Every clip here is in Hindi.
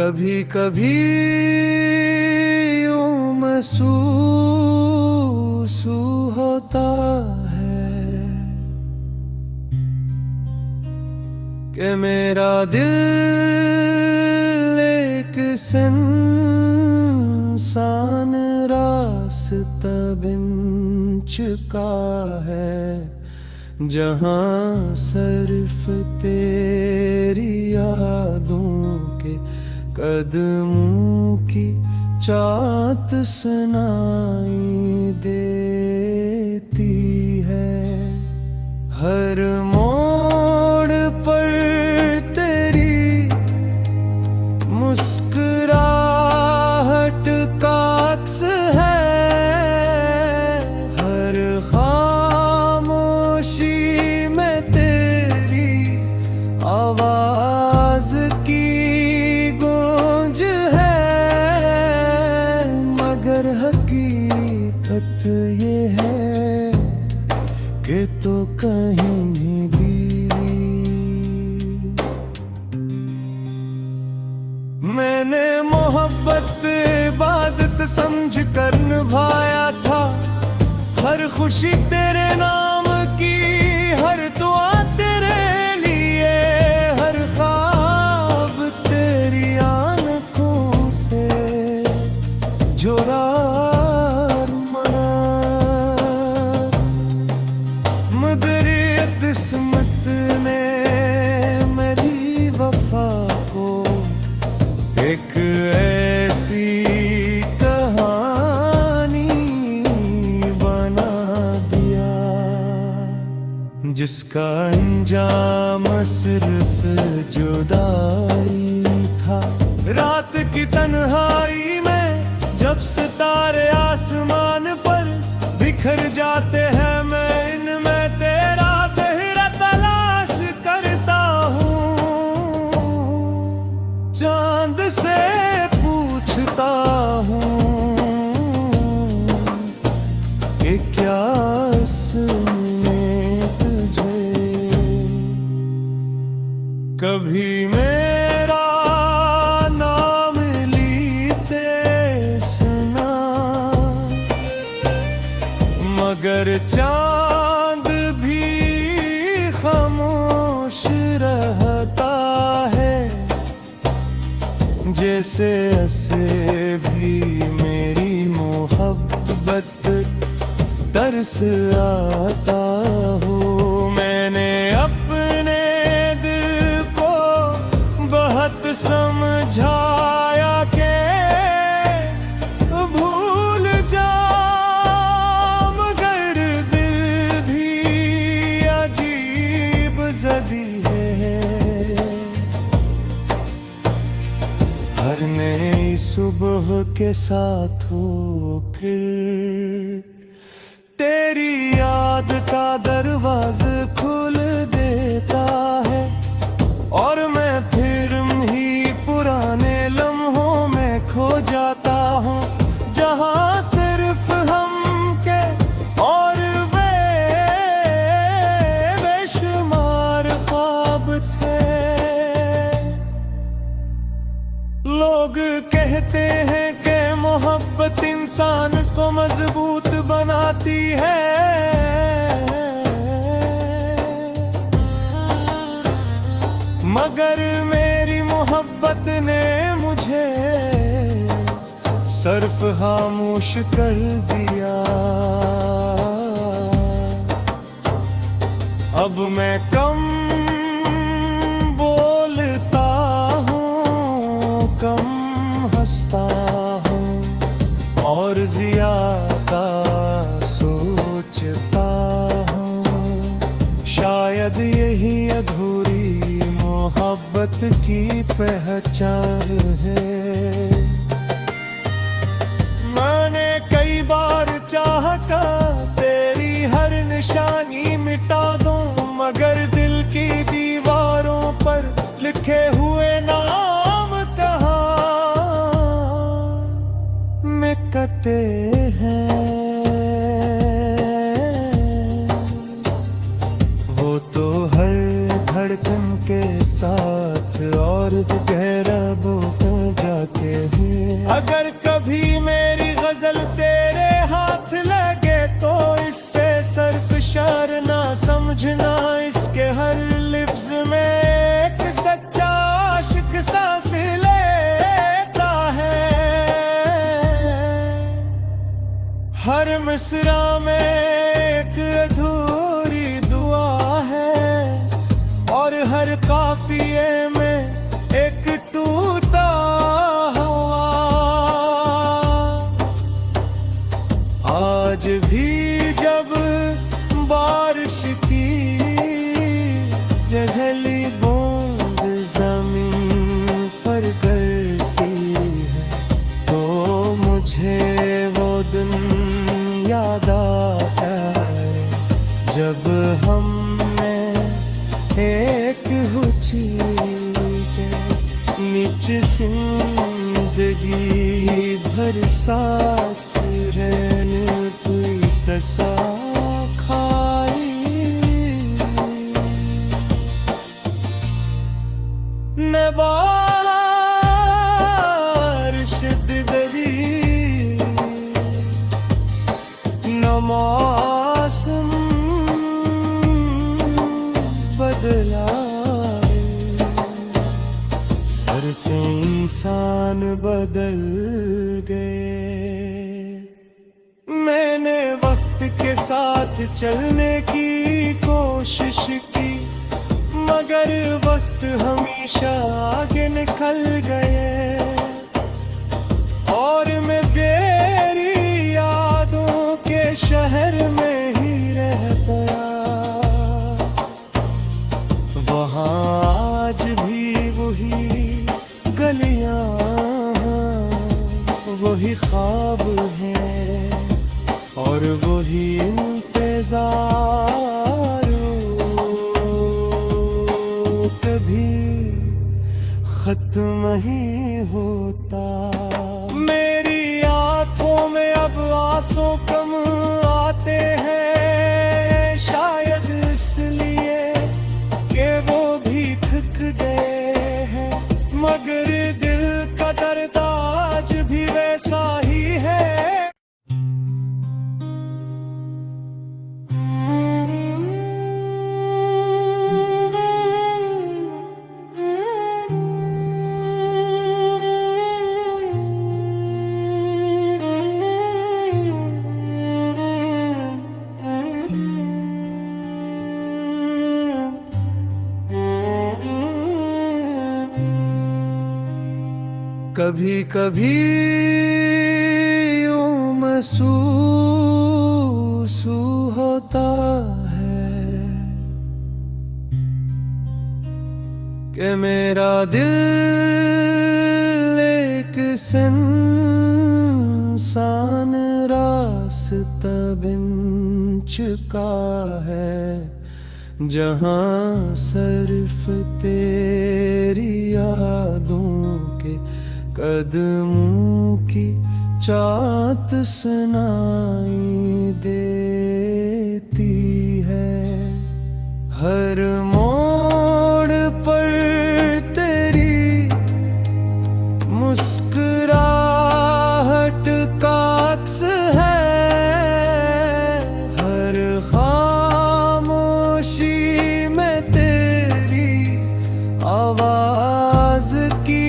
कभी कभी यूं महसूस होता है कि मेरा दिल एक सुनसान रास्ता बिन चुका है, जहाँ सिर्फ तेरी यादों के कदमों की चाहत सुनाई देती है। हर मोड़ पर तेरी मुस्कुराहट का अक्स है, हर खामोशी में तेरी आवाज की गूंज है। मगर हकीकत ये है कि तो कहीं भी मैंने मोहब्बत इबादत समझ कर निभाया था। हर खुशी तेरे नाम की, हर दुआ तेरे लिए, हर ख्वाब तेरी आंखों से जोड़ा किस्मत ने मेरी वफा को एक ऐसी कहानी बना दिया, जिसका अंजाम सिर्फ जुदाई था। रात की तन्हाई में जब सितारे आसमान पर बिखर जाते हैं, मैं इनमें तेरा चेहरा तलाश करता हूँ। चांद से पूछता हूँ कि क्या इसमें तुझे कभी मेरा नाम लीते सुना। मगर चांद भी खामोश रहता है, जैसे ऐसे भी मेरी मोहब्बत तरस आता हो। मैंने अपने दिल को बहुत समझाया कि भूल जा, मगर दिल भी अजीब ज़दी है। हर नई सुबह के साथ हो फिर तेरी याद का दरवाज़ा खुल देता है, और मैं फिर ही पुराने लम्हों में खो जाता हूँ, जहाँ सिर्फ हम के और वे बेशुमार ख्वाब थे। लोग कहते हैं कि मोहब्बत इंसान को मजबूत बनाती है, मगर मेरी मोहब्बत ने मुझे सिर्फ खामोश कर दिया। अब मैं कम बोलता हूँ, कम हंसता हूँ और ज़्यादा सोचता हूँ। शायद यही अधूरी मोहब्बत की पहचान है। मैंने कई बार चाहा तेरी हर निशानी मिटा दूं, मगर दिल की दीवारों पर लिखे हुए नाम कहाँ मिटते हैं। वो तो हर धड़कन के साथ और गहरा वो हर मिसरा में एक अधूरी दुआ है, और हर काफिए में एक टूटा हुआ। आज भी जब बारिश की पिघली बूंद जमीन पर गिरती है, तो मुझे वो दिन याद आता है जब हमने एक हुची के नीचे जिंदगी भर साथ रहने कोई तसा खाई। बारिश दरी न मौसम बदला, सिर्फ इंसान बदल गए। मैंने वक्त के साथ चलने की कोशिश की, मगर वक्त हमेशा आगे निकल गए, और मैं तेरी यादों के शहर में ही रह गया। वहाँ आज भी वही गलियां, वही ख्वाब हैं, और वही इंतजार कभी खत्म ही होता। मेरी आंखों में अब आंसू कम आते हैं, शायद इसलिए कि वो भी थक गए हैं, मगर दिल का दर्द आज भी वैसा ही है। कभी कभी यूं महसूस होता है कि मेरा दिल एक सुनसान रास्ता बिन चुका है, जहाँ सिर्फ तेरी यादों के कदमों की चाहत सुनाई देती है। हर मोड़ पर तेरी मुस्कुराहट का अक्स है, हर खामोशी में तेरी आवाज की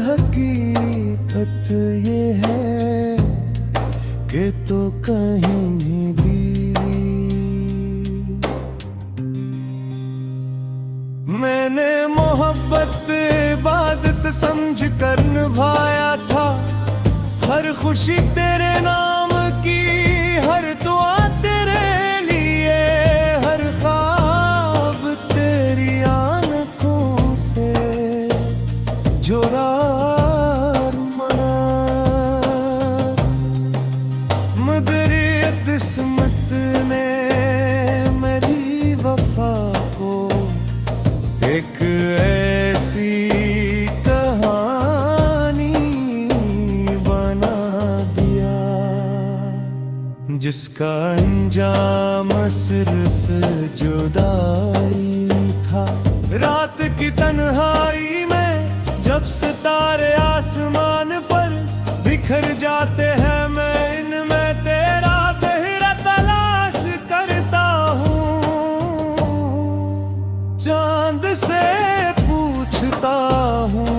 हकीकत ये है कि तो कहीं भी मैंने मोहब्बत इबादत समझ कर निभाया था। हर खुशी तेरे नाम की, हर दुआ तेरे लिए, हर ख्वाब तेरी आंखों से जोड़ा किस्मत ने मेरी वफा को एक ऐसी कहानी बना दिया, जिसका अंजाम सिर्फ जुदाई था। रात की तन्हाई में जब सितारे आसमान पर बिखर जाते हैं, मैं इनमें तेरा चेहरा तलाश करता हूँ। चांद से पूछता हूँ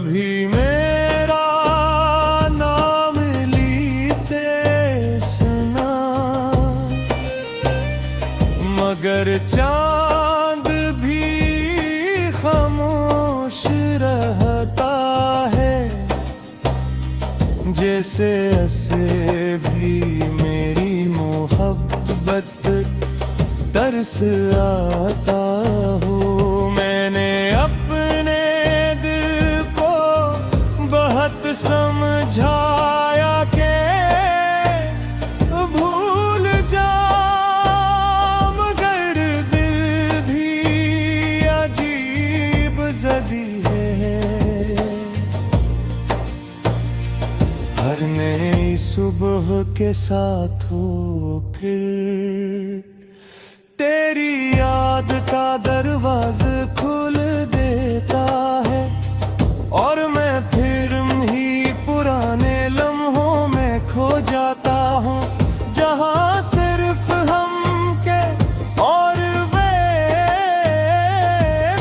कभी मेरा नाम लीते सुना, मगर चांद भी खामोश रहता है। जैसे ऐसे भी मेरी मोहब्बत तरस आता हूँ। मैंने अपने दिल को बहुत समझाया के भूल जा, मगर दिल भी अजीब ज़दी है। हर नई सुबह के साथ हो फिर तेरी याद का दरवाज़ा खुल देता है, और मैं फिर ही पुराने लम्हों में खो जाता हूँ, जहाँ सिर्फ हम के और वे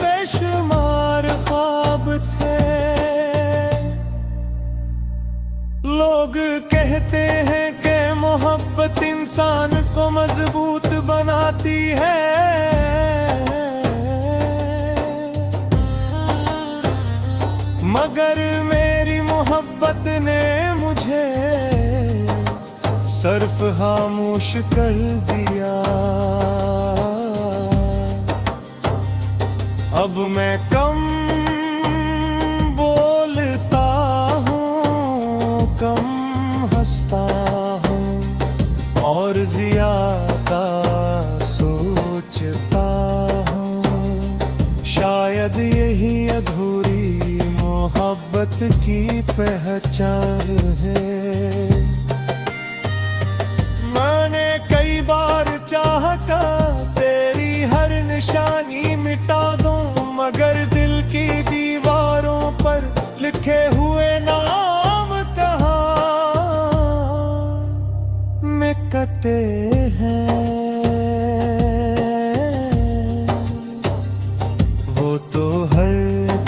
बेशुमार ख्वाब थे। लोग कहते हैं कि मोहब्बत इंसान को मजबूत बनाती है, मगर मेरी मोहब्बत ने मुझे सिर्फ खामोश कर दिया। अब मैं कम बोलता हूँ, कम हंसता हूँ, और ज्यादा सोचता हूँ। शायद यही अधूरी मोहब्बत की पहचान है। मैंने कई बार चाहा तेरी हर निशानी मिटा दूं, मगर दिल की दीवारों पर लिखे हुए नाम कहाँ मिटते हैं। वो तो हर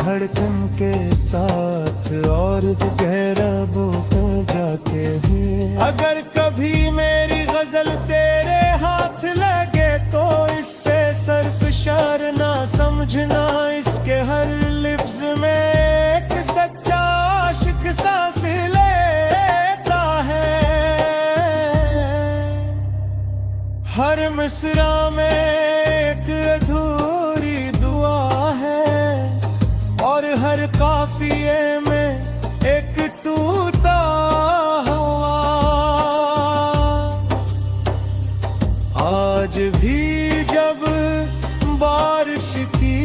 धड़कन के साथ और गहरा बोका जाके है। अगर कभी मेरी गजल तेरे हाथ लगे तो इससे सिर्फ शार ना समझना, इसके हर लिफ्ज में एक सच्चा आशिक सांस लेता है। हर मिसरा में एक अधूरी दुआ है, और हर काफिए में एक टूटा हुआ। आज भी जब बारिश की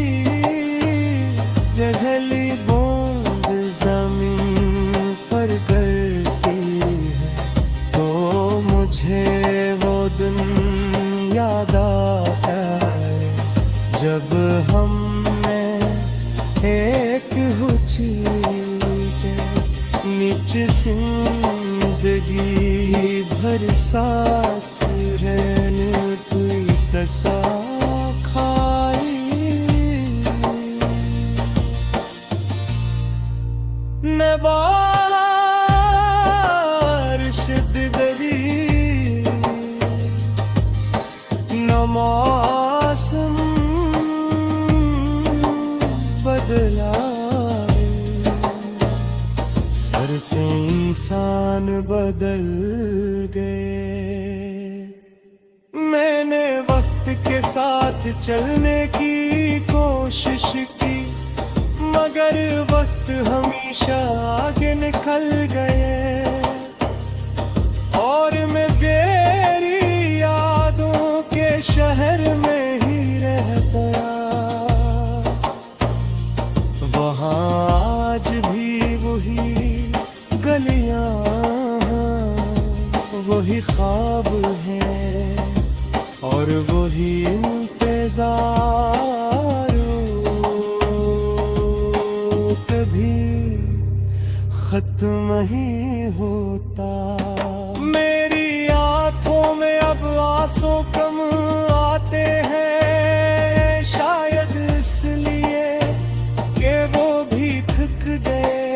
पिघली बूंद जमीन पर गिरती है, तो मुझे वो दिन याद आता है जब हमने एक हुची के नीचे जिंदगी भर साथ रहने कोई तसा खाई। न बारिश दरी न मौसम बदला, सिर्फ इंसान बदल गए। मैंने वक्त के साथ चलने की कोशिश की, मगर वक्त हमेशा आगे निकल गए, और मैं तेरी यादों के शहर में ही रह गया। वहाँ आज भी वही गलियां, वही ख्वाब हैं, और वही इंतजार कभी खत्म ही होता। मेरी आंखों में अब आंसू कम आते हैं, शायद इसलिए कि वो भी थक गए।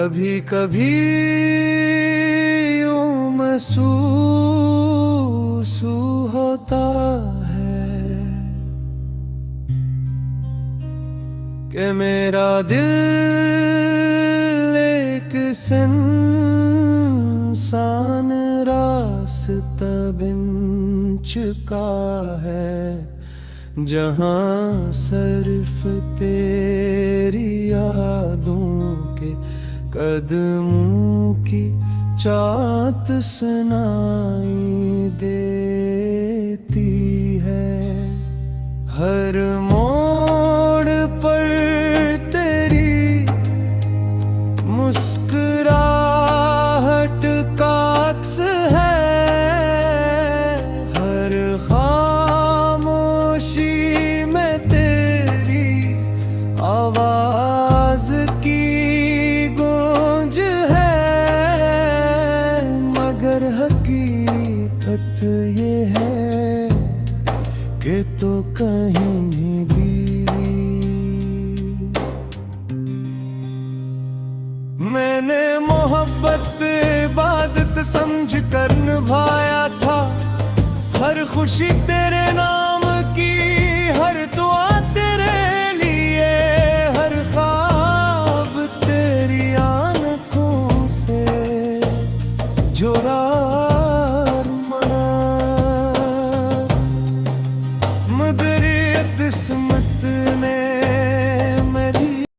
कभी कभी यूं महसूस होता है कि मेरा दिल एक सुनसान रास्ता बिन चुका है, जहाँ सिर्फ तेरी यादों के कदमों की चाहत सुनाई देती है। हर मोड़ पर तेरी मुस्कुराहट का अक्स है, हर खामोशी में तेरी आवाज की गूंज है। मगर हकीकत ये है कि तो कहीं भी मैंने मोहब्बत इबादत समझ कर निभाया था। हर खुशी तेरे नाम की, हर दुआ तेरे लिए, हर ख्वाब तेरी आंखों से जोरार मना। मदरियत